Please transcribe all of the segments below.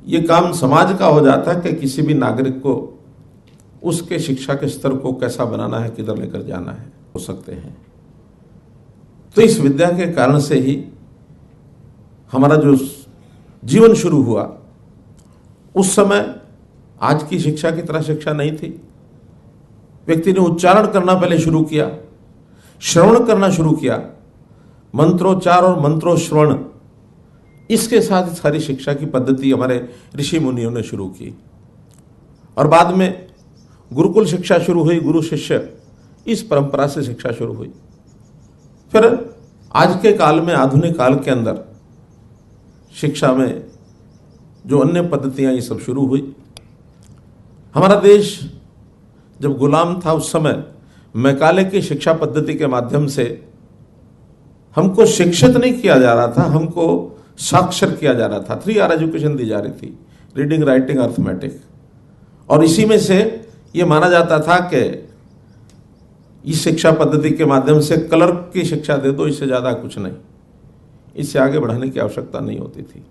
ये काम समाज का हो जाता है कि किसी भी नागरिक को उसके शिक्षा के स्तर को कैसा बनाना है, किधर लेकर जाना है, हो सकते हैं। तो इस विद्या के कारण से ही हमारा जो जीवन शुरू हुआ, उस समय आज की शिक्षा की तरह शिक्षा नहीं थी। व्यक्ति ने उच्चारण करना पहले शुरू किया, श्रवण करना शुरू किया, मंत्रोच्चार और मंत्रोश्रवण, इसके साथ सारी शिक्षा की पद्धति हमारे ऋषि मुनियों ने शुरू की। और बाद में गुरुकुल शिक्षा शुरू हुई, गुरु शिष्य, इस परंपरा से शिक्षा शुरू हुई। फिर आज के काल में, आधुनिक काल के अंदर शिक्षा में जो अन्य पद्धतियां, ये सब शुरू हुई। हमारा देश जब गुलाम था, उस समय मैकाले की शिक्षा पद्धति के माध्यम से हमको शिक्षित नहीं किया जा रहा था, हमको साक्षर किया जा रहा था। 3R एजुकेशन दी जा रही थी, रीडिंग, राइटिंग, अर्थमेटिक। और इसी में से ये माना जाता था कि इस शिक्षा पद्धति के माध्यम से क्लर्क की शिक्षा दे दो, इससे ज्यादा कुछ नहीं, इससे आगे बढ़ाने की आवश्यकता नहीं होती थी।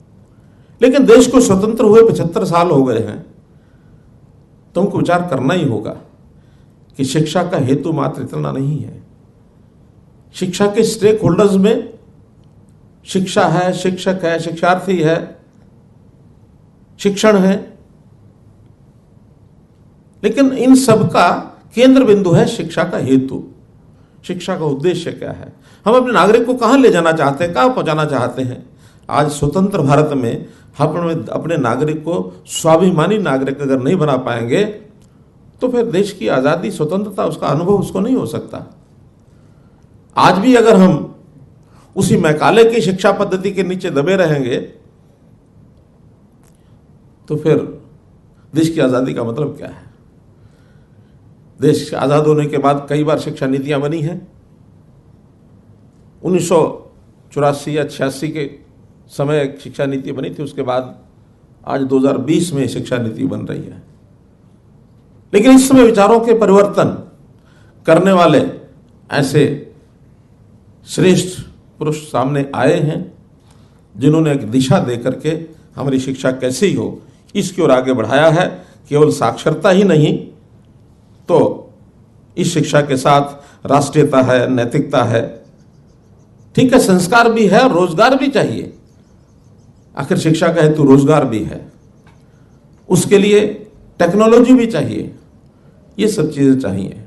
लेकिन देश को स्वतंत्र हुए 75 साल हो गए हैं, तो हमको विचार करना ही होगा कि शिक्षा का हेतु मात्र इतना नहीं है। शिक्षा के स्टेक होल्डर्स में शिक्षा है, शिक्षक है, शिक्षार्थी है, शिक्षण है, लेकिन इन सब का केंद्र बिंदु है शिक्षा का हेतु, शिक्षा का उद्देश्य क्या है। हम अपने नागरिक को कहां ले जाना चाहते हैं, कहां पहुंचाना चाहते हैं। आज स्वतंत्र भारत में हम अपने नागरिक को स्वाभिमानी नागरिक अगर नहीं बना पाएंगे, तो फिर देश की आजादी, स्वतंत्रता, उसका अनुभव उसको नहीं हो सकता। आज भी अगर हम उसी मैकाले की शिक्षा पद्धति के नीचे दबे रहेंगे, तो फिर देश की आजादी का मतलब क्या है। देश आजाद होने के बाद कई बार शिक्षा नीतियां बनी हैं। 1984 या 86 के समय एक शिक्षा नीति बनी थी, उसके बाद आज 2020 में शिक्षा नीति बन रही है। लेकिन इस समय विचारों के परिवर्तन करने वाले ऐसे श्रेष्ठ पुरुष सामने आए हैं, जिन्होंने एक दिशा दे करके हमारी शिक्षा कैसे ही हो, इसकी ओर आगे बढ़ाया है। केवल साक्षरता ही नहीं, तो इस शिक्षा के साथ राष्ट्रीयता है, नैतिकता है, ठीक है, संस्कार भी है, रोजगार भी चाहिए। आखिर शिक्षा का हेतु रोजगार भी है, उसके लिए टेक्नोलॉजी भी चाहिए, ये सब चीजें चाहिए।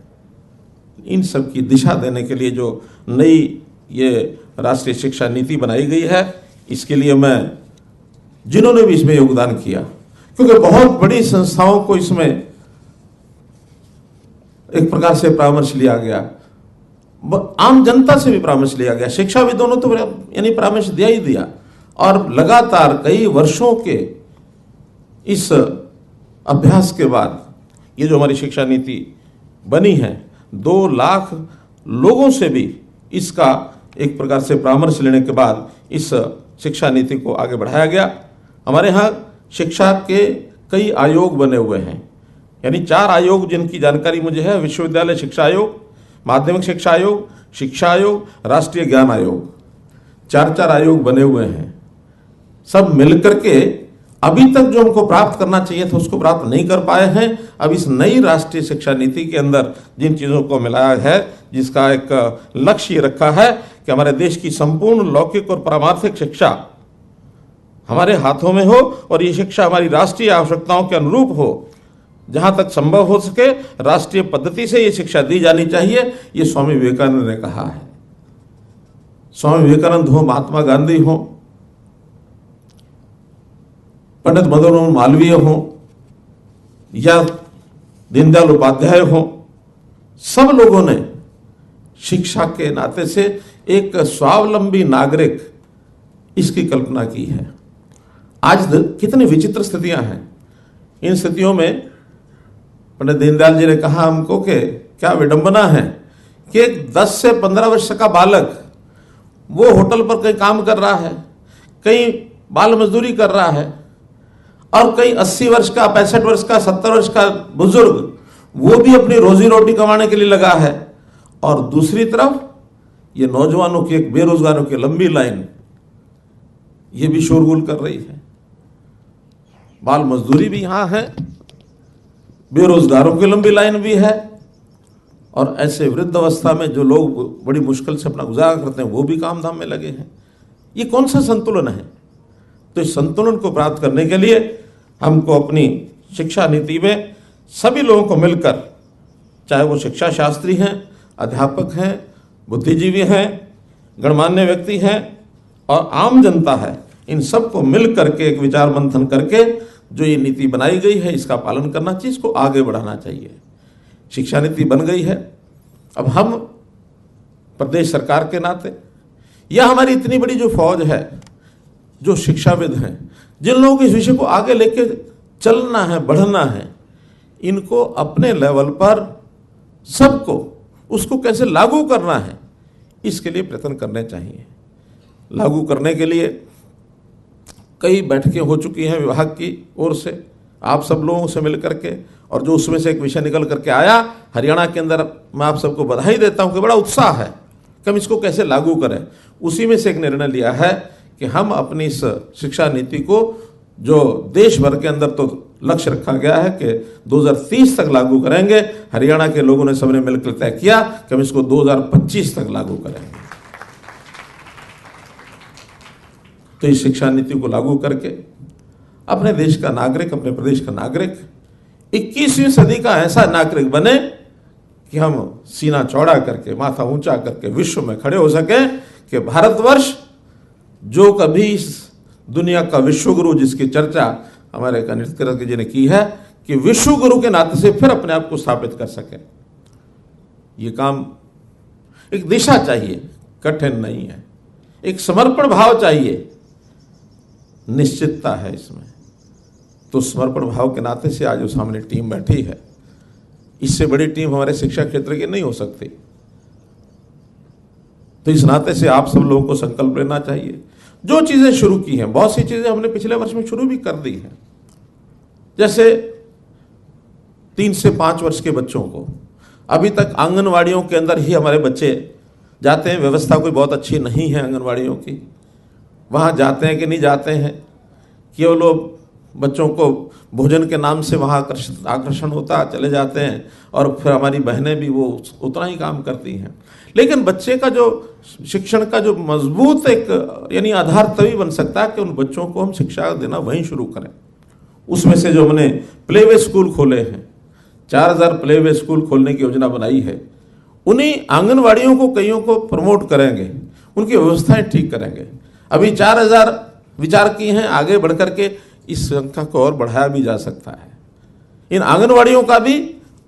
इन सब की दिशा देने के लिए जो नई ये राष्ट्रीय शिक्षा नीति बनाई गई है, इसके लिए मैं, जिन्होंने भी इसमें योगदान किया, क्योंकि बहुत बड़ी संस्थाओं को इसमें एक प्रकार से परामर्श लिया गया, आम जनता से भी परामर्श लिया गया, शिक्षाविदों ने तो यानी परामर्श दिया ही दिया। और लगातार कई वर्षों के इस अभ्यास के बाद ये जो हमारी शिक्षा नीति बनी है, 2 लाख लोगों से भी इसका एक प्रकार से परामर्श लेने के बाद इस शिक्षा नीति को आगे बढ़ाया गया। हमारे यहाँ शिक्षा के कई आयोग बने हुए हैं, यानी 4 आयोग जिनकी जानकारी मुझे है, विश्वविद्यालय शिक्षा आयोग, माध्यमिक शिक्षा आयोग, शिक्षा आयोग, राष्ट्रीय ज्ञान आयोग, 4 आयोग बने हुए हैं। सब मिलकर के अभी तक जो हमको प्राप्त करना चाहिए था उसको प्राप्त नहीं कर पाए हैं। अब इस नई राष्ट्रीय शिक्षा नीति के अंदर जिन चीजों को मिलाया है, जिसका एक लक्ष्य रखा है कि हमारे देश की संपूर्ण लौकिक और पारमार्थिक शिक्षा हमारे हाथों में हो, और ये शिक्षा हमारी राष्ट्रीय आवश्यकताओं के अनुरूप हो, जहां तक संभव हो सके राष्ट्रीय पद्धति से ये शिक्षा दी जानी चाहिए। ये स्वामी विवेकानंद ने कहा है। स्वामी विवेकानंद हो, महात्मा गांधी हो, पंडित मदन मोहन मालवीय हो, या दीनदयाल उपाध्याय हो, सब लोगों ने शिक्षा के नाते से एक स्वावलंबी नागरिक, इसकी कल्पना की है। आज कितनी विचित्र स्थितियां हैं। इन स्थितियों में पंडित दीनदयाल जी ने कहा हमको कि क्या विडंबना है कि एक 10 से 15 वर्ष का बालक वो होटल पर कहीं काम कर रहा है, कहीं बाल मजदूरी कर रहा है, और कहीं 80 वर्ष का, 65 वर्ष का, 70 वर्ष का बुजुर्ग वो भी अपनी रोजी रोटी कमाने के लिए लगा है। और दूसरी तरफ ये नौजवानों की, एक बेरोजगारों की लंबी लाइन ये भी शोरगुल कर रही है। बाल मजदूरी भी यहाँ है, बेरोजगारों की लंबी लाइन भी है, और ऐसे वृद्ध अवस्था में जो लोग बड़ी मुश्किल से अपना गुजारा करते हैं वो भी काम धाम में लगे हैं। ये कौन सा संतुलन है? तो इस संतुलन को प्राप्त करने के लिए हमको अपनी शिक्षा नीति में सभी लोगों को मिलकर, चाहे वो शिक्षा शास्त्री हैं, अध्यापक हैं, बुद्धिजीवी हैं, गणमान्य व्यक्ति हैं और आम जनता है, इन सबको मिल करके एक विचार मंथन करके जो ये नीति बनाई गई है इसका पालन करना चाहिए, इसको आगे बढ़ाना चाहिए। शिक्षा नीति बन गई है, अब हम प्रदेश सरकार के नाते या हमारी इतनी बड़ी जो फौज है, जो शिक्षाविद हैं, जिन लोगों को इस विषय को आगे लेके चलना है, बढ़ना है, इनको अपने लेवल पर सबको उसको कैसे लागू करना है इसके लिए प्रयत्न करने चाहिए। लागू करने के लिए कई बैठकें हो चुकी हैं विभाग की ओर से, आप सब लोगों से मिल करके, और जो उसमें से एक विषय निकल करके आया हरियाणा के अंदर, मैं आप सबको बधाई देता हूं कि बड़ा उत्साह है कि हम इसको कैसे लागू करें। उसी में से एक निर्णय लिया है कि हम अपनी इस शिक्षा नीति को, जो देश भर के अंदर तो लक्ष्य रखा गया है कि 2030 तक लागू करेंगे, हरियाणा के लोगों ने सबने मिलकर तय किया कि हम इसको 2025 तक लागू करेंगे। तो इस शिक्षा नीति को लागू करके अपने देश का नागरिक, अपने प्रदेश का नागरिक 21वीं सदी का ऐसा नागरिक बने कि हम सीना चौड़ा करके, माथा ऊंचा करके विश्व में खड़े हो सके कि भारतवर्ष जो कभी इस दुनिया का विश्वगुरु, जिसकी चर्चा हमारे कनिष्ठ जी ने की है, कि विश्वगुरु के नाते से फिर अपने आप को स्थापित कर सके। ये काम, एक दिशा चाहिए, कठिन नहीं है, एक समर्पण भाव चाहिए, निश्चितता है इसमें। तो समर्पण भाव के नाते से आज जो सामने टीम बैठी है, इससे बड़ी टीम हमारे शिक्षा क्षेत्र की नहीं हो सकती। तो इस नाते से आप सब लोगों को संकल्प लेना चाहिए। जो चीजें शुरू की हैं, बहुत सी चीजें हमने पिछले वर्ष में शुरू भी कर दी हैं, जैसे 3 से 5 वर्ष के बच्चों को अभी तक आंगनवाड़ियों के अंदर ही हमारे बच्चे जाते हैं। व्यवस्था कोई बहुत अच्छी नहीं है आंगनवाड़ियों की, वहाँ जाते हैं कि नहीं जाते हैं, केवल लोग बच्चों को भोजन के नाम से वहाँ आकर्षण होता, चले जाते हैं, और फिर हमारी बहनें भी वो उतना ही काम करती हैं। लेकिन बच्चे का जो शिक्षण का जो मजबूत एक यानी आधार तभी बन सकता है कि उन बच्चों को हम शिक्षा देना वहीं शुरू करें। उसमें से जो हमने प्लेवे स्कूल खोले हैं, 4000 प्लेवे स्कूल खोलने की योजना बनाई है, उन्हीं आंगनवाड़ियों को कईयों को प्रमोट करेंगे, उनकी व्यवस्थाएं ठीक करेंगे। अभी 4000 विचार किए हैं, आगे बढ़ करके इस संख्या को और बढ़ाया भी जा सकता है। इन आंगनवाड़ियों का भी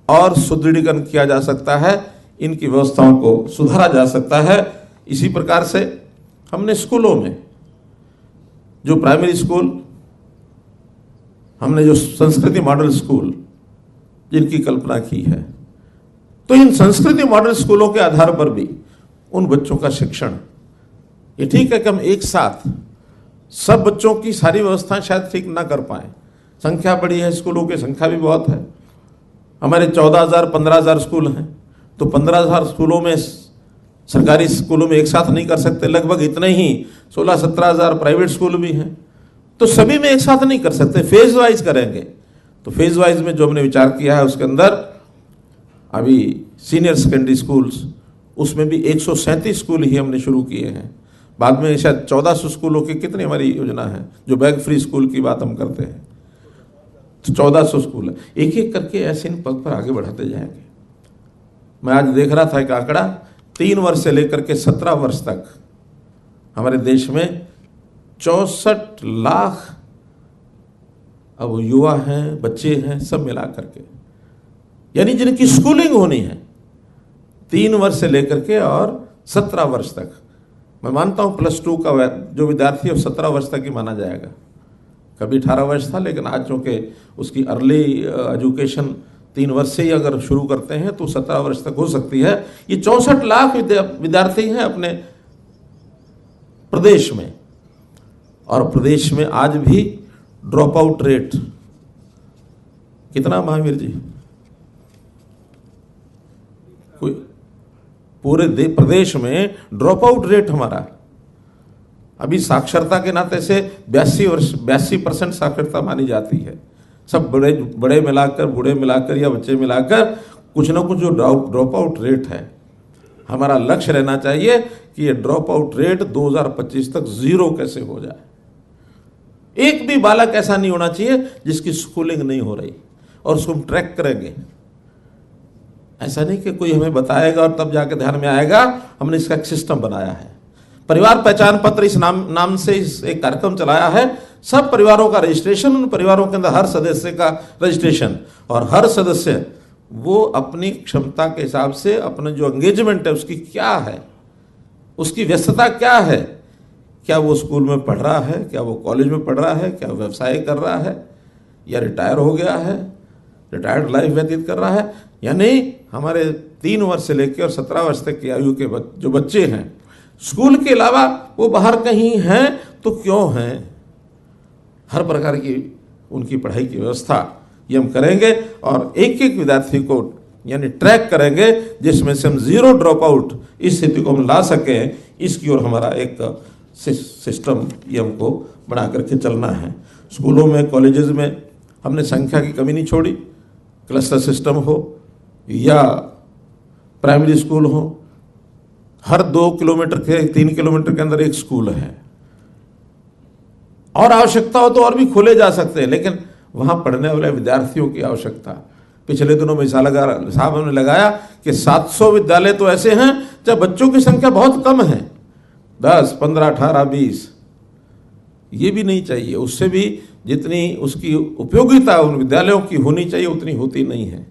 और सुदृढ़ीकरण किया जा सकता है, इनकी व्यवस्थाओं को सुधारा जा सकता है। इसी प्रकार से हमने स्कूलों में जो प्राइमरी स्कूल, हमने जो संस्कृति मॉडल स्कूल जिनकी कल्पना की है, तो इन संस्कृति मॉडल स्कूलों के आधार पर भी उन बच्चों का शिक्षण, ये ठीक है कि हम एक साथ सब बच्चों की सारी व्यवस्थाएं शायद ठीक ना कर पाए, संख्या बड़ी है, स्कूलों की संख्या भी बहुत है, हमारे 14,000 15,000 स्कूल हैं, तो 15,000 स्कूलों में, सरकारी स्कूलों में एक साथ नहीं कर सकते, लगभग इतने ही 16-17,000 प्राइवेट स्कूल भी हैं, तो सभी में एक साथ नहीं कर सकते, फेज वाइज करेंगे। तो फेज वाइज में जो हमने विचार किया है उसके अंदर अभी सीनियर सेकेंडरी स्कूल्स, उसमें भी 137 स्कूल ही हमने शुरू किए हैं। बाद में शायद 1400 स्कूलों की कितनी हमारी योजना है, जो बैग फ्री स्कूल की बात हम करते हैं, तो 1400 स्कूल है। एक एक करके ऐसे इन पद पर आगे बढ़ाते जाएंगे। मैं आज देख रहा था एक आंकड़ा, 3 वर्ष से लेकर के 17 वर्ष तक हमारे देश में 64 लाख अब युवा हैं, बच्चे हैं, सब मिला करके, यानी जिनकी स्कूलिंग होनी है 3 वर्ष से लेकर के और 17 वर्ष तक। मैं मानता हूं +2 का जो विद्यार्थी है 17 वर्ष तक ही माना जाएगा, कभी 18 वर्ष था, लेकिन आज चूंकि उसकी अर्ली एजुकेशन 3 वर्ष से ही अगर शुरू करते हैं तो 17 वर्ष तक हो सकती है। ये 64 लाख विद्यार्थी हैं अपने प्रदेश में, और प्रदेश में आज भी ड्रॉप आउट रेट कितना महावीर जी? कोई पूरे प्रदेश में ड्रॉप आउट रेट हमारा अभी साक्षरता के नाते से 82% साक्षरता मानी जाती है। सब बड़े मिलाकर, बूढ़े मिलाकर या बच्चे मिलाकर कुछ ना कुछ जो ड्रॉप आउट रेट है, हमारा लक्ष्य रहना चाहिए कि ये ड्रॉप आउट रेट 2025 तक 0 कैसे हो जाए। एक भी बालक ऐसा नहीं होना चाहिए जिसकी स्कूलिंग नहीं हो रही, और उसको हम ट्रैक करेंगे। ऐसा नहीं कि कोई हमें बताएगा और तब जाके ध्यान में आएगा। हमने इसका एक सिस्टम बनाया है। परिवार पहचान पत्र इस नाम से एक कार्यक्रम चलाया है। सब परिवारों का रजिस्ट्रेशन, उन परिवारों के अंदर हर सदस्य का रजिस्ट्रेशन, और हर सदस्य वो अपनी क्षमता के हिसाब से अपना जो एंगेजमेंट है उसकी क्या है, उसकी व्यस्तता क्या है, क्या वो स्कूल में पढ़ रहा है, क्या वो कॉलेज में पढ़ रहा है, क्या व्यवसाय कर रहा है, या रिटायर हो गया है, रिटायर्ड लाइफ व्यतीत कर रहा है या नहीं। हमारे 3 वर्ष से लेकर और 17 वर्ष तक की आयु के जो बच्चे हैं, स्कूल के अलावा वो बाहर कहीं हैं तो क्यों हैं, हर प्रकार की उनकी पढ़ाई की व्यवस्था ये हम करेंगे, और एक एक विद्यार्थी को यानी ट्रैक करेंगे, जिसमें से हम 0 ड्रॉप आउट इस स्थिति को हम ला सकें। इसकी ओर हमारा एक सिस्टम ये हमको बना करके चलना है। स्कूलों में, कॉलेजेस में हमने संख्या की कमी नहीं छोड़ी। क्लस्टर सिस्टम हो या प्राइमरी स्कूल हो, हर 2 किलोमीटर के 3 किलोमीटर के अंदर एक स्कूल है, और आवश्यकता हो तो और भी खोले जा सकते हैं, लेकिन वहां पढ़ने वाले विद्यार्थियों की आवश्यकता। पिछले दिनों में साहब हमने लगाया कि 700 विद्यालय तो ऐसे हैं जब बच्चों की संख्या बहुत कम है, 10, 15, 18, 20। ये भी नहीं चाहिए, उससे भी जितनी उसकी उपयोगिता उन विद्यालयों की होनी चाहिए उतनी होती नहीं है।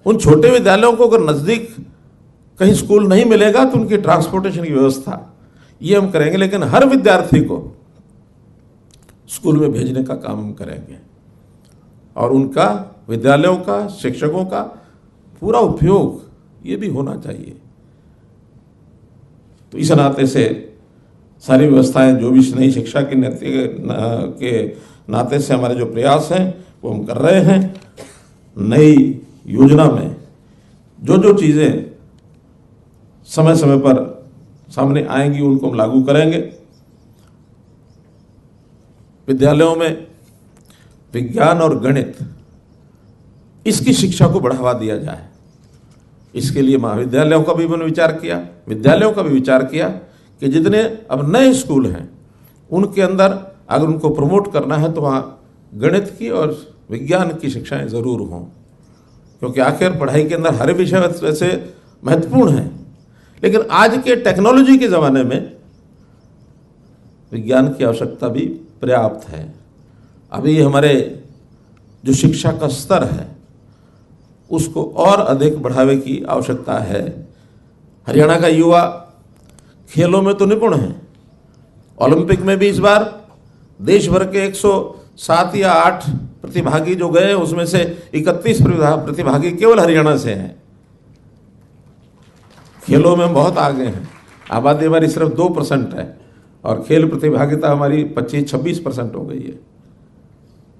उन छोटे विद्यालयों को अगर नज़दीक कहीं स्कूल नहीं मिलेगा तो उनकी ट्रांसपोर्टेशन की व्यवस्था ये हम करेंगे, लेकिन हर विद्यार्थी को स्कूल में भेजने का काम हम करेंगे, और उनका, विद्यालयों का, शिक्षकों का पूरा उपयोग ये भी होना चाहिए। तो इस नाते से सारी व्यवस्थाएं जो भी नई शिक्षा के नाते से हमारे जो प्रयास हैं वो हम कर रहे हैं। नई योजना में जो जो चीज़ें समय समय पर सामने आएंगी उनको हम लागू करेंगे। विद्यालयों में विज्ञान और गणित, इसकी शिक्षा को बढ़ावा दिया जाए। इसके लिए महाविद्यालयों का भी मैंने विचार किया, विद्यालयों का भी विचार किया कि जितने अब नए स्कूल हैं उनके अंदर अगर उनको प्रमोट करना है तो वहाँ गणित की और विज्ञान की शिक्षाएं ज़रूर हों, क्योंकि आखिर पढ़ाई के अंदर हर विषय वैसे महत्वपूर्ण है, लेकिन आज के टेक्नोलॉजी के ज़माने में विज्ञान की आवश्यकता भी पर्याप्त है। अभी हमारे जो शिक्षा का स्तर है उसको और अधिक बढ़ावे की आवश्यकता है। हरियाणा का युवा खेलों में तो निपुण है, ओलंपिक में भी इस बार देश भर के 107 या 8 प्रतिभागी जो गए उसमें से 31 प्रतिभागी केवल हरियाणा से हैं। खेलों में बहुत आगे हैं। आबादी हमारी सिर्फ 2% है और खेल प्रतिभागिता हमारी 25-26% हो गई है।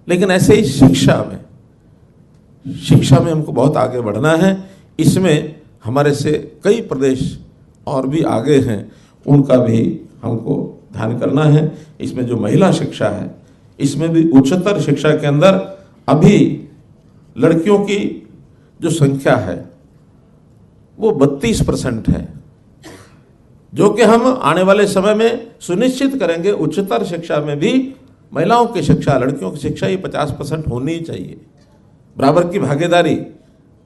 लेकिन ऐसे ही शिक्षा में हमको बहुत आगे बढ़ना है। इसमें हमारे से कई प्रदेश और भी आगे हैं, उनका भी हमको ध्यान करना है। इसमें जो महिला शिक्षा है, इसमें भी उच्चतर शिक्षा के अंदर अभी लड़कियों की जो संख्या है वो 32% है, जो कि हम आने वाले समय में सुनिश्चित करेंगे उच्चतर शिक्षा में भी महिलाओं की शिक्षा, लड़कियों की शिक्षा ये 50% होनी चाहिए। बराबर की भागीदारी,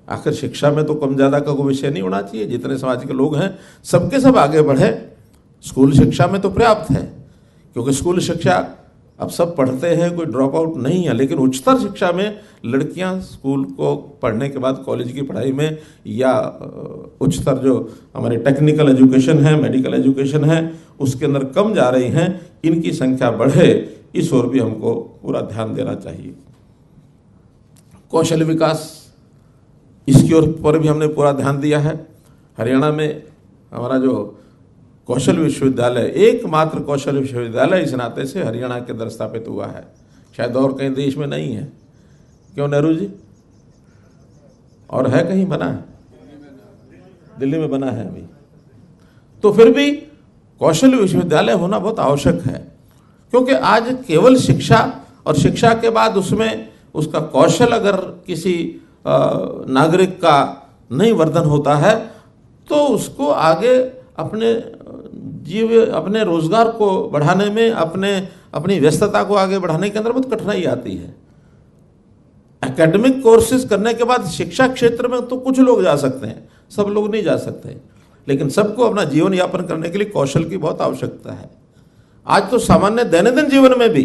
आखिर शिक्षा में तो कम ज़्यादा का कोई विषय नहीं होना चाहिए। जितने समाज के लोग हैं सबके सब आगे बढ़े। स्कूल शिक्षा में तो पर्याप्त है, क्योंकि स्कूल शिक्षा अब सब पढ़ते हैं, कोई ड्रॉप आउट नहीं है। लेकिन उच्चतर शिक्षा में लड़कियां स्कूल को पढ़ने के बाद कॉलेज की पढ़ाई में या उच्चतर जो हमारी टेक्निकल एजुकेशन है, मेडिकल एजुकेशन है, उसके अंदर कम जा रही हैं। इनकी संख्या बढ़े, इस ओर भी हमको पूरा ध्यान देना चाहिए। कौशल विकास, इसकी ओर पर भी हमने पूरा ध्यान दिया है। हरियाणा में हमारा जो कौशल विश्वविद्यालय, एकमात्र कौशल विश्वविद्यालय इस नाते से हरियाणा के अंदर स्थापित हुआ है, शायद और कहीं देश में नहीं है। क्यों नेहरू जी? और है कहीं बना है? दिल्ली में बना है अभी। तो फिर भी कौशल विश्वविद्यालय होना बहुत आवश्यक है, क्योंकि आज केवल शिक्षा और शिक्षा के बाद उसमें उसका कौशल अगर किसी नागरिक का नहीं वर्धन होता है तो उसको आगे अपने रोजगार को बढ़ाने में, अपनी व्यस्तता को आगे बढ़ाने के अंदर बहुत कठिनाई आती है। एकेडमिक कोर्सेज करने के बाद शिक्षा क्षेत्र में तो कुछ लोग जा सकते हैं, सब लोग नहीं जा सकते, लेकिन सबको अपना जीवन यापन करने के लिए कौशल की बहुत आवश्यकता है। आज तो सामान्य दैनंदिन जीवन में भी,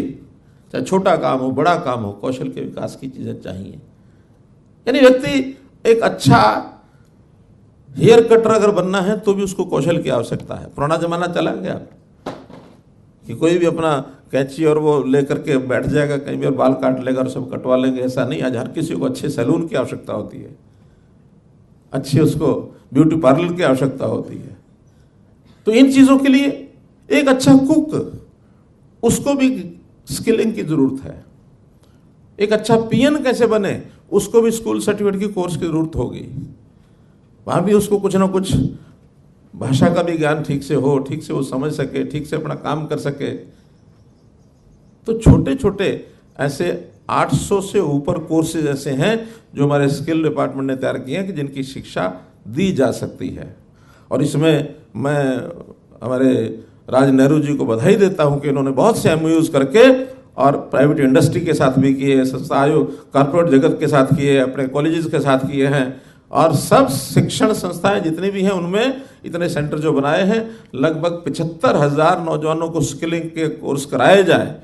चाहे छोटा काम हो बड़ा काम हो, कौशल के विकास की चीजें चाहिए। यानी व्यक्ति एक अच्छा हेयर कटर अगर बनना है तो भी उसको कौशल की आवश्यकता है। पुराना जमाना चला गया कि कोई भी अपना कैंची और वो लेकर के बैठ जाएगा कहीं भी और बाल काट लेगा और सब कटवा लेंगे, ऐसा नहीं। आज हर किसी को अच्छे सैलून की आवश्यकता होती है, अच्छी उसको ब्यूटी पार्लर की आवश्यकता होती है। तो इन चीजों के लिए एक अच्छा कुक, उसको भी स्किलिंग की जरूरत है। एक अच्छा पीएन कैसे बने, उसको भी स्कूल सर्टिफिकेट की कोर्स की जरूरत होगी। वहां भी उसको कुछ ना कुछ भाषा का भी ज्ञान ठीक से हो, ठीक से वो समझ सके, ठीक से अपना काम कर सके। तो छोटे छोटे ऐसे 800 से ऊपर कोर्सेज ऐसे हैं जो हमारे स्किल डिपार्टमेंट ने तैयार किए हैं कि जिनकी शिक्षा दी जा सकती है। और इसमें मैं हमारे राज नेहरू जी को बधाई देता हूं कि इन्होंने बहुत से MOUs करके और प्राइवेट इंडस्ट्री के साथ भी किए, संस्थाओं कारपोरेट जगत के साथ किए, अपने कॉलेजेस के साथ किए हैं, और सब शिक्षण संस्थाएं जितनी भी हैं उनमें इतने सेंटर जो बनाए हैं, लगभग 75,000 नौजवानों को स्किलिंग के कोर्स कराए जाए,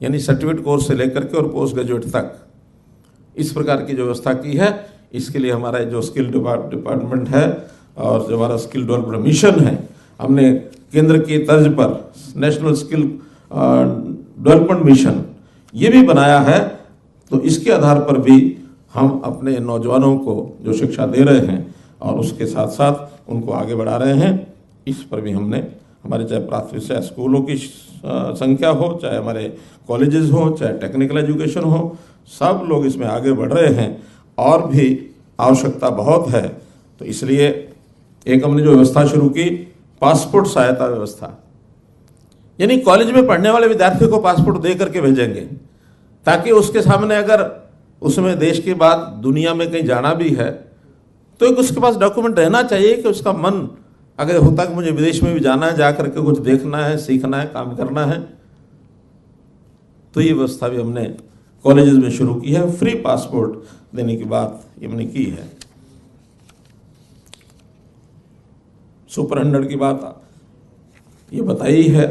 यानी सर्टिफिकेट कोर्स से लेकर के और पोस्ट ग्रेजुएट तक, इस प्रकार की जो व्यवस्था की है। इसके लिए हमारा जो स्किल डिपार्टमेंट है और जो हमारा स्किल डेवलपमेंट मिशन है, हमने केंद्र की तर्ज पर नेशनल स्किल डेवलपमेंट मिशन ये भी बनाया है। तो इसके आधार पर भी हम अपने नौजवानों को जो शिक्षा दे रहे हैं और उसके साथ साथ उनको आगे बढ़ा रहे हैं, इस पर भी हमने हमारे चाहे प्राथमिक से स्कूलों की संख्या हो, चाहे हमारे कॉलेजेस हो, चाहे टेक्निकल एजुकेशन हो, सब लोग इसमें आगे बढ़ रहे हैं और भी आवश्यकता बहुत है। तो इसलिए एक हमने जो व्यवस्था शुरू की, पासपोर्ट सहायता व्यवस्था, यानी कॉलेज में पढ़ने वाले विद्यार्थियों को पासपोर्ट दे करके भेजेंगे ताकि उसके सामने अगर उसमें देश के बाद दुनिया में कहीं जाना भी है तो एक उसके पास डॉक्यूमेंट रहना चाहिए कि उसका मन अगर होता कि मुझे विदेश में भी जाना है, जा करके कुछ देखना है, सीखना है, काम करना है। तो ये व्यवस्था भी हमने कॉलेजेस में शुरू की है। फ्री पासपोर्ट देने की बात हमने की है। सुपर 100 की बात ये बताई है।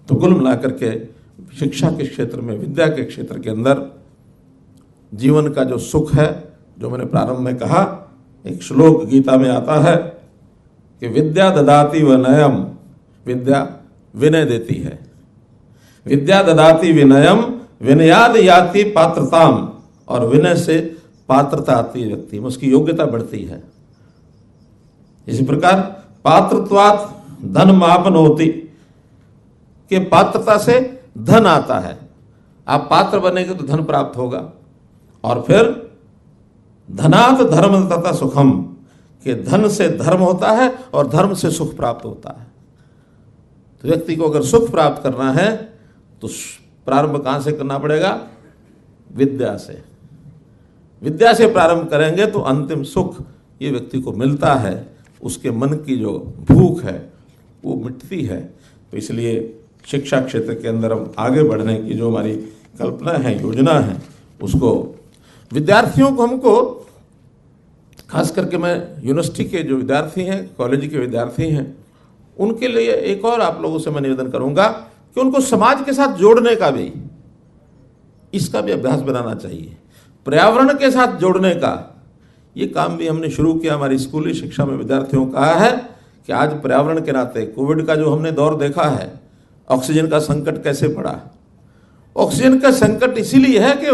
तो कुल मिलाकर के शिक्षा के क्षेत्र में, विद्या के क्षेत्र के अंदर जीवन का जो सुख है, जो मैंने प्रारंभ में कहा, एक श्लोक गीता में आता है कि विद्या ददाति विनयम, विद्या विनय देती है। विद्या ददाति विनयम, विनयाद याति पात्रताम, और विनय से पात्रता आती है व्यक्ति में, उसकी योग्यता बढ़ती है। इसी प्रकार पात्रत्वात् धन मापनोति, के पात्रता से धन आता है। आप पात्र बनेंगे तो धन प्राप्त होगा। और फिर धनात् धर्म तथा सुखम, के धन से धर्म होता है और धर्म से सुख प्राप्त होता है। तो व्यक्ति को अगर सुख प्राप्त करना है तो प्रारंभ कहां से करना पड़ेगा? विद्या से। विद्या से प्रारंभ करेंगे तो अंतिम सुख ये व्यक्ति को मिलता है, उसके मन की जो भूख है वो मिटती है। तो इसलिए शिक्षा क्षेत्र के अंदर हम आगे बढ़ने की जो हमारी कल्पना है, योजना है, उसको विद्यार्थियों को, हमको खास करके मैं यूनिवर्सिटी के जो विद्यार्थी हैं, कॉलेज के विद्यार्थी हैं, उनके लिए एक और आप लोगों से मैं निवेदन करूंगा कि उनको समाज के साथ जोड़ने का भी, इसका भी अभ्यास बनाना चाहिए। पर्यावरण के साथ जोड़ने का ये काम भी हमने शुरू किया। हमारी स्कूली शिक्षा में विद्यार्थियों को कहा है कि आज पर्यावरण के नाते कोविड का जो हमने दौर देखा है, ऑक्सीजन का संकट कैसे पड़ा। ऑक्सीजन का संकट इसीलिए है कि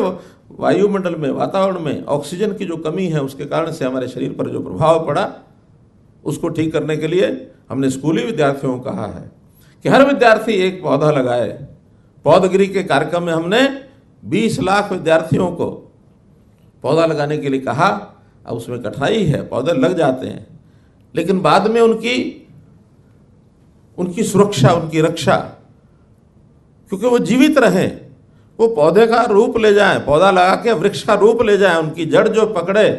वायुमंडल में, वातावरण में ऑक्सीजन की जो कमी है उसके कारण से हमारे शरीर पर जो प्रभाव पड़ा, उसको ठीक करने के लिए हमने स्कूली विद्यार्थियों को कहा है कि हर विद्यार्थी एक पौधा लगाए। पौधगिरी के कार्यक्रम में हमने 20 लाख विद्यार्थियों को पौधा लगाने के लिए कहा। अब उसमें कठिनाई है, पौधे लग जाते हैं, लेकिन बाद में उनकी सुरक्षा, उनकी रक्षा, क्योंकि वो जीवित रहें, वो पौधे का रूप ले जाएं, पौधा लगा के वृक्ष का रूप ले जाएं, उनकी जड़ जो पकड़े,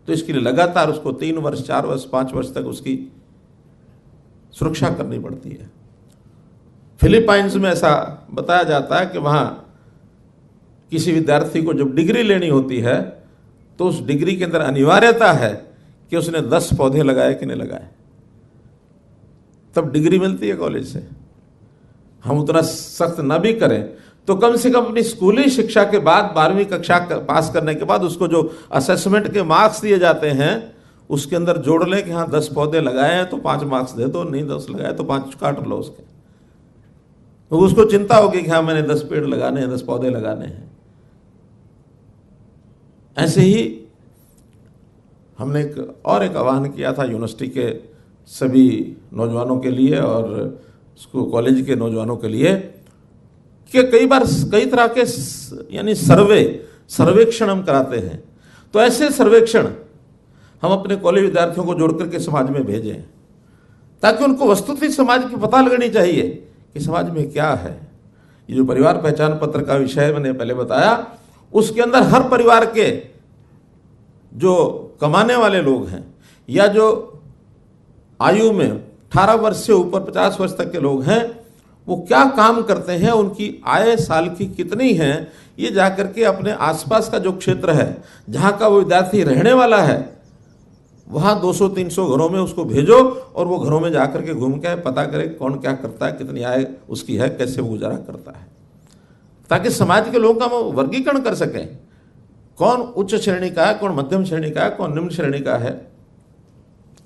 तो इसके लिए लगातार उसको 3 वर्ष, 4 वर्ष, 5 वर्ष तक उसकी सुरक्षा करनी पड़ती है। फिलीपाइंस में ऐसा बताया जाता है कि वहाँ किसी विद्यार्थी को जब डिग्री लेनी होती है तो उस डिग्री के अंदर अनिवार्यता है कि उसने 10 पौधे लगाए कि नहीं लगाए, तब डिग्री मिलती है कॉलेज से। हम उतना सख्त ना भी करें तो कम से कम अपनी स्कूली शिक्षा के बाद 12वीं कक्षा पास करने के बाद उसको जो असेसमेंट के मार्क्स दिए जाते हैं उसके अंदर जोड़ लें कि हाँ 10 पौधे लगाए हैं तो 5 मार्क्स दे दो, नहीं 10 लगाए तो 5 काट लो उसके। तो उसको चिंता होगी कि हाँ मैंने 10 पेड़ लगाने हैं, 10 पौधे लगाने हैं। ऐसे ही हमने एक आह्वान किया था यूनिवर्सिटी के सभी नौजवानों के लिए और स्कूल कॉलेज के नौजवानों के लिए कि कई बार कई तरह के यानी सर्वेक्षण हम कराते हैं, तो ऐसे सर्वेक्षण हम अपने कॉलेज विद्यार्थियों को जोड़ करके समाज में भेजें ताकि उनको वस्तुतः समाज की पता लगनी चाहिए कि समाज में क्या है। ये जो परिवार पहचान पत्र का विषय मैंने पहले बताया, उसके अंदर हर परिवार के जो कमाने वाले लोग हैं या जो आयु में 18 वर्ष से ऊपर 50 वर्ष तक के लोग हैं, वो क्या काम करते हैं, उनकी आय साल की कितनी है, ये जाकर के अपने आसपास का जो क्षेत्र है जहाँ का वो विद्यार्थी रहने वाला है वहाँ 200-300 घरों में उसको भेजो और वो घरों में जाकर के घूम के पता करे कौन क्या करता है, कितनी आय उसकी है, कैसे वो गुजारा करता है, ताकि समाज के लोगों का वो वर्गीकरण कर सकें कौन उच्च श्रेणी का है, कौन मध्यम श्रेणी का है, कौन निम्न श्रेणी का है।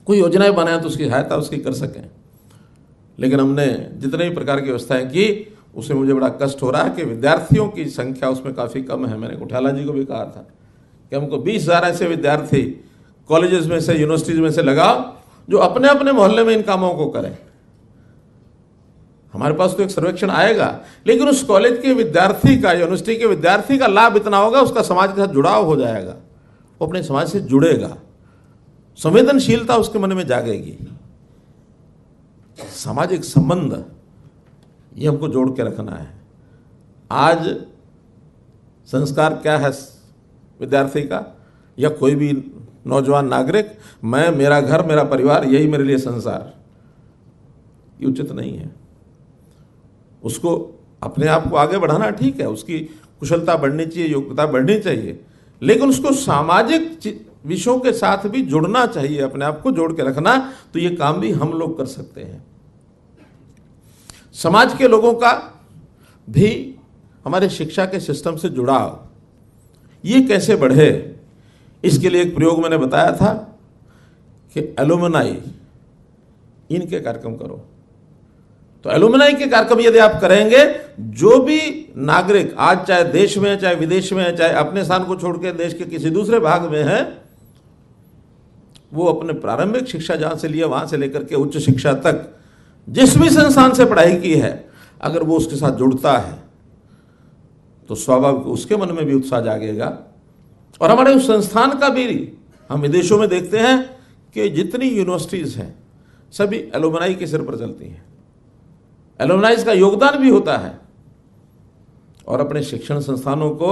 कोई योजनाएं बनाए तो उसकी सहायता उसकी कर सकें। लेकिन हमने जितने भी प्रकार की व्यवस्थाएं की उसमें मुझे बड़ा कष्ट हो रहा है कि विद्यार्थियों की संख्या उसमें काफ़ी कम है। मैंने घोटाला जी को भी कहा था कि हमको 20,000 ऐसे विद्यार्थी कॉलेजेस में से, यूनिवर्सिटीज में से लगाओ जो अपने अपने मोहल्ले में इन कामों को करें। हमारे पास तो एक सर्वेक्षण आएगा, लेकिन उस कॉलेज के विद्यार्थी का, यूनिवर्सिटी के विद्यार्थी का लाभ इतना होगा, उसका समाज के साथ जुड़ाव हो जाएगा, वो अपने समाज से जुड़ेगा, संवेदनशीलता उसके मन में जागेगी। सामाजिक संबंध ये हमको जोड़ के रखना है। आज संस्कार क्या है विद्यार्थी का या कोई भी नौजवान नागरिक, मैं, मेरा घर, मेरा परिवार, यही मेरे लिए संसार, ये उचित नहीं है। उसको अपने आप को आगे बढ़ाना ठीक है, उसकी कुशलता बढ़नी चाहिए, योग्यता बढ़नी चाहिए, लेकिन उसको सामाजिक विषयों के साथ भी जुड़ना चाहिए, अपने आप को जोड़ के रखना। तो ये काम भी हम लोग कर सकते हैं। समाज के लोगों का भी हमारे शिक्षा के सिस्टम से जुड़ाव ये कैसे बढ़े, इसके लिए एक प्रयोग मैंने बताया था कि एलुमनाई इनके कार्यक्रम करो। तो एलुमनाई के कार्यक्रम यदि आप करेंगे, जो भी नागरिक आज चाहे देश में है, चाहे विदेश में है, चाहे अपने स्थान को छोड़ के देश के किसी दूसरे भाग में है, वो अपने प्रारंभिक शिक्षा जहां से लिया वहां से लेकर के उच्च शिक्षा तक जिस भी संस्थान से पढ़ाई की है, अगर वो उसके साथ जुड़ता है तो स्वाभाविक उसके मन में भी उत्साह जागेगा। और हमारे उस संस्थान का भी हम विदेशों में देखते हैं कि जितनी यूनिवर्सिटीज हैं सभी एलुमनाई के सिर पर चलती हैं, एलुमनाइज का योगदान भी होता है। और अपने शिक्षण संस्थानों को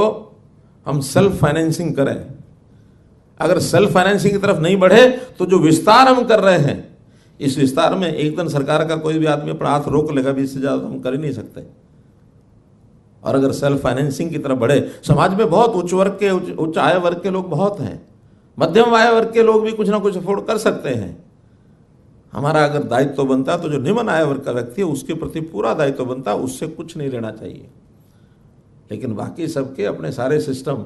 हम सेल्फ फाइनेंसिंग करें। अगर सेल्फ फाइनेंसिंग की तरफ नहीं बढ़े तो जो विस्तार हम कर रहे हैं, इस विस्तार में एक दिन सरकार का कोई भी आदमी अपना हाथ रोक लेगा भी, इससे ज़्यादा हम कर ही नहीं सकते। और अगर सेल्फ फाइनेंसिंग की तरफ बढ़े, समाज में बहुत उच्च वर्ग के, उच्च आय वर्ग के लोग बहुत हैं, मध्यम आय वर्ग के लोग भी कुछ ना कुछ अफोर्ड कर सकते हैं। हमारा अगर दायित्व बनता तो जो निम्न आय वर्ग का व्यक्ति है उसके प्रति पूरा दायित्व बनता, उससे कुछ नहीं लेना चाहिए। लेकिन बाकी सबके अपने सारे सिस्टम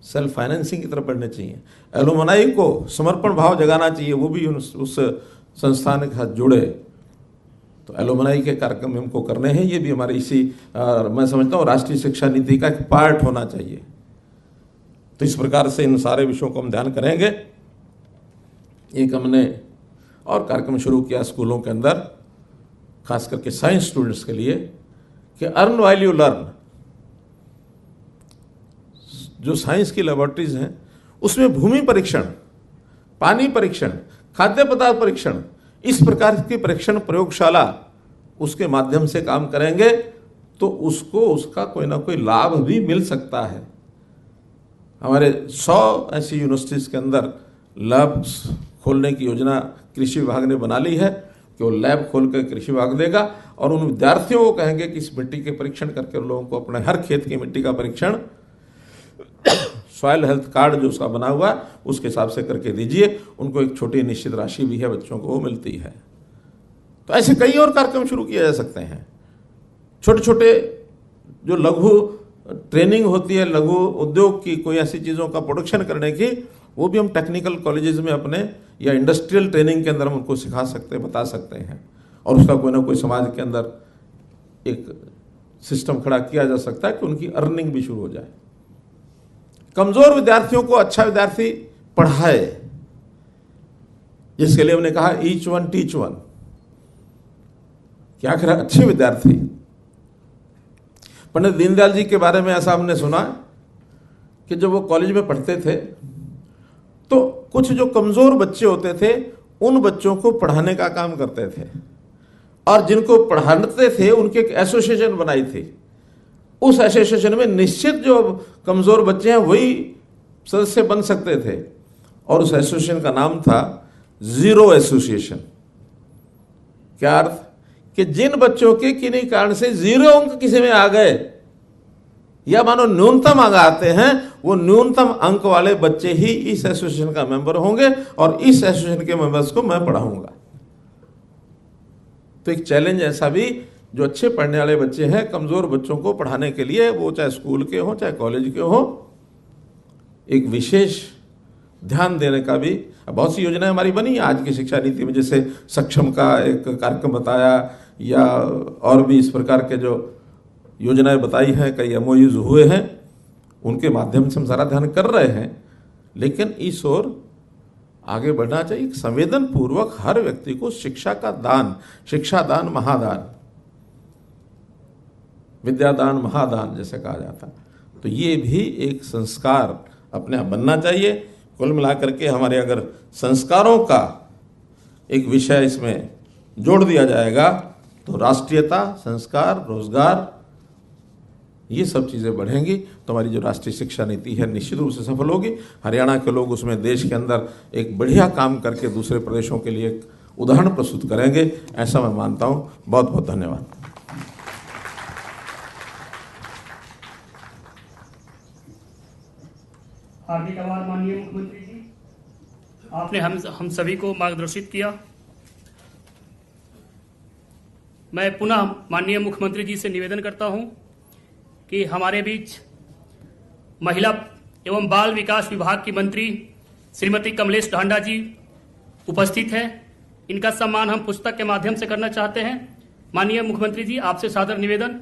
सेल्फ फाइनेंसिंग की तरफ बढ़ने चाहिए। एलुमनाई को समर्पण भाव जगाना चाहिए, वो भी उस संस्थान के साथ जुड़े। तो एलुमनाई के कार्यक्रम हमको करने हैं, ये भी हमारी इसी मैं समझता हूँ राष्ट्रीय शिक्षा नीति का एक पार्ट होना चाहिए। तो इस प्रकार से इन सारे विषयों को हम ध्यान करेंगे। एक हमने और कार्यक्रम शुरू किया स्कूलों के अंदर, खास करके साइंस स्टूडेंट्स के लिए, कि अर्न व्हाइल यू लर्न। जो साइंस की लेबोरेटरीज हैं उसमें भूमि परीक्षण, पानी परीक्षण, खाद्य पदार्थ परीक्षण, इस प्रकार की परीक्षण प्रयोगशाला उसके माध्यम से काम करेंगे तो उसको उसका कोई ना कोई लाभ भी मिल सकता है। हमारे 100 ऐसी यूनिवर्सिटीज़ के अंदर लैब्स खोलने की योजना कृषि विभाग ने बना ली है कि वो लैब खोल कर कृषि विभाग देगा और उन विद्यार्थियों को कहेंगे कि इस मिट्टी के परीक्षण करके उन लोगों को अपने हर खेत की मिट्टी का परीक्षण सॉयल हेल्थ कार्ड जो उसका बना हुआ है उसके हिसाब से करके दीजिए। उनको एक छोटी निश्चित राशि भी है, बच्चों को वो मिलती है। तो ऐसे कई और कार्यक्रम शुरू किए जा सकते हैं। छोटे छोटे जो लघु ट्रेनिंग होती है, लघु उद्योग की, कोई ऐसी चीज़ों का प्रोडक्शन करने की, वो भी हम टेक्निकल कॉलेजेस में अपने या इंडस्ट्रियल ट्रेनिंग के अंदर हम उनको सिखा सकते हैं, बता सकते हैं और उसका कोई ना कोई समाज के अंदर एक सिस्टम खड़ा किया जा सकता है कि उनकी अर्निंग भी शुरू हो जाए। कमजोर विद्यार्थियों को अच्छा विद्यार्थी पढ़ाए, जिसके लिए हमने कहा ईच वन टीच वन, क्या आखिर अच्छे विद्यार्थी। पंडित दीनदयाल जी के बारे में ऐसा हमने सुना कि जब वो कॉलेज में पढ़ते थे तो कुछ जो कमजोर बच्चे होते थे उन बच्चों को पढ़ाने का काम करते थे और जिनको पढ़ाते थे उनकी एक एसोसिएशन बनाई थी। उस एसोसिएशन में निश्चित जो कमजोर बच्चे हैं वही सदस्य बन सकते थे और उस एसोसिएशन का नाम था जीरो एसोसिएशन। क्या अर्थ कि जिन बच्चों के किन्हीं कारण से 0 अंक किसी में आ गए या मानो न्यूनतम अंक आते हैं, वो न्यूनतम अंक वाले बच्चे ही इस एसोसिएशन का मेंबर होंगे और इस एसोसिएशन के मेंबर्स को मैं पढ़ाऊंगा। तो एक चैलेंज ऐसा भी, जो अच्छे पढ़ने वाले बच्चे हैं, कमजोर बच्चों को पढ़ाने के लिए, वो चाहे स्कूल के हो चाहे कॉलेज के हो, एक विशेष ध्यान देने का भी बहुत सी योजनाएं हमारी बनी है आज की शिक्षा नीति में। जैसे सक्षम का एक कार्यक्रम बताया या और भी इस प्रकार के जो योजनाएं बताई हैं, कई MOUs हुए हैं, उनके माध्यम से हम सारा ध्यान कर रहे हैं। लेकिन इस ओर आगे बढ़ना चाहिए। संवेदन पूर्वक हर व्यक्ति को शिक्षा का दान, शिक्षा दान महादान, विद्यादान महादान जैसे कहा जाता है, तो ये भी एक संस्कार अपने आप बनना चाहिए। कुल मिलाकर के हमारे अगर संस्कारों का एक विषय इसमें जोड़ दिया जाएगा तो राष्ट्रीयता, संस्कार, रोजगार, ये सब चीज़ें बढ़ेंगी तो हमारी जो राष्ट्रीय शिक्षा नीति है निश्चित रूप से सफल होगी। हरियाणा के लोग उसमें देश के अंदर एक बढ़िया काम करके दूसरे प्रदेशों के लिए एक उदाहरण प्रस्तुत करेंगे, ऐसा मैं मानता हूँ। बहुत बहुत धन्यवाद। हार्दिक आभार माननीय मुख्यमंत्री जी, आपने हम सभी को मार्गदर्शित किया। मैं पुनः माननीय मुख्यमंत्री जी से निवेदन करता हूं कि हमारे बीच महिला एवं बाल विकास विभाग की मंत्री श्रीमती कमलेश ढांडा जी उपस्थित हैं। इनका सम्मान हम पुस्तक के माध्यम से करना चाहते हैं। माननीय मुख्यमंत्री जी, आपसे सादर निवेदन।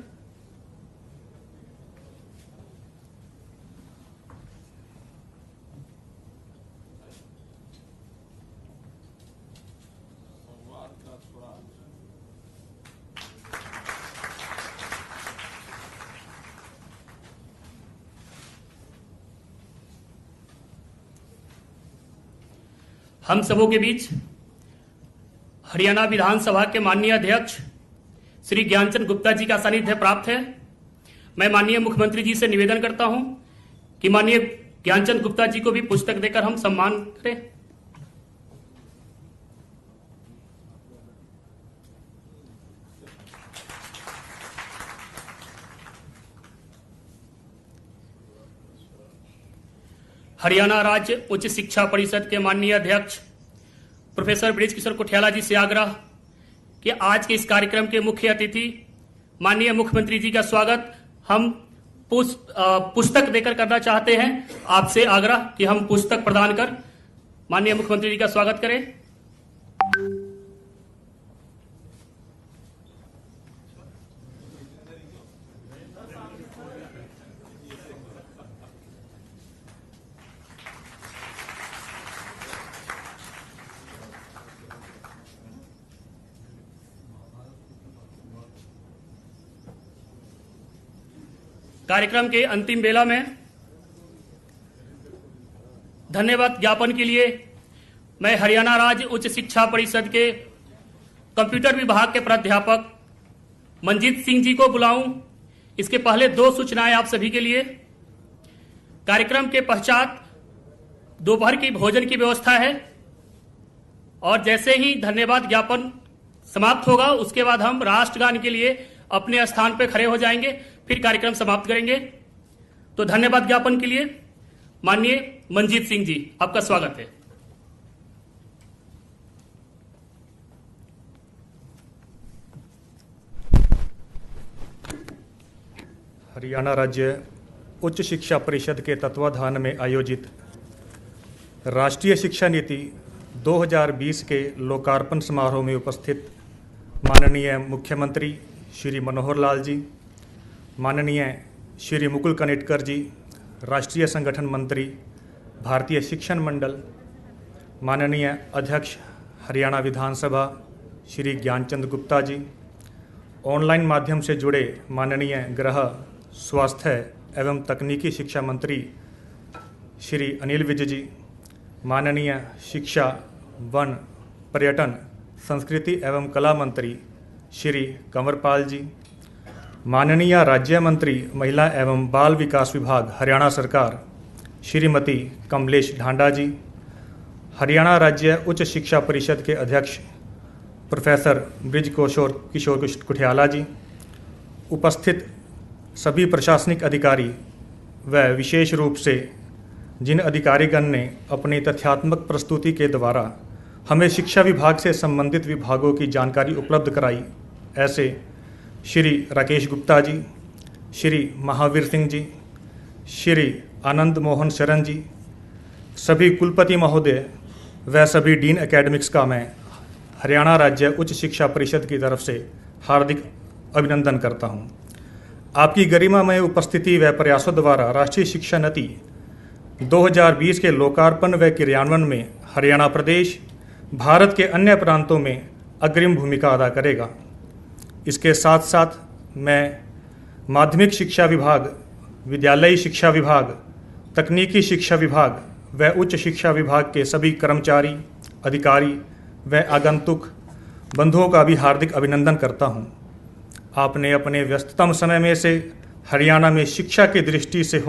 हम सबों के बीच हरियाणा विधानसभा के माननीय अध्यक्ष श्री ज्ञानचंद गुप्ता जी का सानिध्य प्राप्त है। मैं माननीय मुख्यमंत्री जी से निवेदन करता हूं कि माननीय ज्ञानचंद गुप्ता जी को भी पुस्तक देकर हम सम्मान करें। हरियाणा राज्य उच्च शिक्षा परिषद के माननीय अध्यक्ष प्रोफेसर बृज किशोर कुठियाला जी से आग्रह कि आज के इस कार्यक्रम के मुख्य अतिथि माननीय मुख्यमंत्री जी का स्वागत हम पुस्तक देकर करना चाहते हैं। आपसे आग्रह कि हम पुस्तक प्रदान कर माननीय मुख्यमंत्री जी का स्वागत करें। कार्यक्रम के अंतिम बेला में धन्यवाद ज्ञापन के लिए मैं हरियाणा राज्य उच्च शिक्षा परिषद के कंप्यूटर विभाग के प्राध्यापक मंजीत सिंह जी को बुलाऊं। इसके पहले 2 सूचनाएं आप सभी के लिए। कार्यक्रम के पश्चात दोपहर की भोजन की व्यवस्था है और जैसे ही धन्यवाद ज्ञापन समाप्त होगा उसके बाद हम राष्ट्रगान के लिए अपने स्थान पर खड़े हो जाएंगे, फिर कार्यक्रम समाप्त करेंगे। तो धन्यवाद ज्ञापन के लिए माननीय मंजीत सिंह जी, आपका स्वागत है। हरियाणा राज्य उच्च शिक्षा परिषद के तत्वाधान में आयोजित राष्ट्रीय शिक्षा नीति 2020 के लोकार्पण समारोह में उपस्थित माननीय मुख्यमंत्री श्री मनोहर लाल जी, माननीय श्री मुकुल कनिटकर जी, राष्ट्रीय संगठन मंत्री, भारतीय शिक्षण मंडल, माननीय अध्यक्ष हरियाणा विधानसभा श्री ज्ञानचंद गुप्ता जी, ऑनलाइन माध्यम से जुड़े माननीय गृह, स्वास्थ्य एवं तकनीकी शिक्षा मंत्री श्री अनिल विज जी, माननीय शिक्षा, वन, पर्यटन, संस्कृति एवं कला मंत्री श्री कंवरपाल जी, माननीय राज्य मंत्री महिला एवं बाल विकास विभाग हरियाणा सरकार श्रीमती कमलेश ढांडा जी, हरियाणा राज्य उच्च शिक्षा परिषद के अध्यक्ष प्रोफेसर ब्रिज किशोर कुठियाला जी, उपस्थित सभी प्रशासनिक अधिकारी व विशेष रूप से जिन अधिकारीगण ने अपनी तथ्यात्मक प्रस्तुति के द्वारा हमें शिक्षा विभाग से संबंधित विभागों की जानकारी उपलब्ध कराई, ऐसे श्री राकेश गुप्ता जी, श्री महावीर सिंह जी, श्री आनंद मोहन शरण जी, सभी कुलपति महोदय व सभी डीन एकेडमिक्स का मैं हरियाणा राज्य उच्च शिक्षा परिषद की तरफ से हार्दिक अभिनंदन करता हूं। आपकी गरिमामय उपस्थिति व प्रयासों द्वारा राष्ट्रीय शिक्षा नीति 2020 के लोकार्पण व क्रियान्वयन में हरियाणा प्रदेश भारत के अन्य प्रांतों में अग्रिम भूमिका अदा करेगा। इसके साथ साथ मैं माध्यमिक शिक्षा विभाग, विद्यालयी शिक्षा विभाग, तकनीकी शिक्षा विभाग व उच्च शिक्षा विभाग के सभी कर्मचारी, अधिकारी व आगंतुक बंधुओं का भी हार्दिक अभिनंदन करता हूं। आपने अपने व्यस्ततम समय में से हरियाणा में शिक्षा की दृष्टि से होने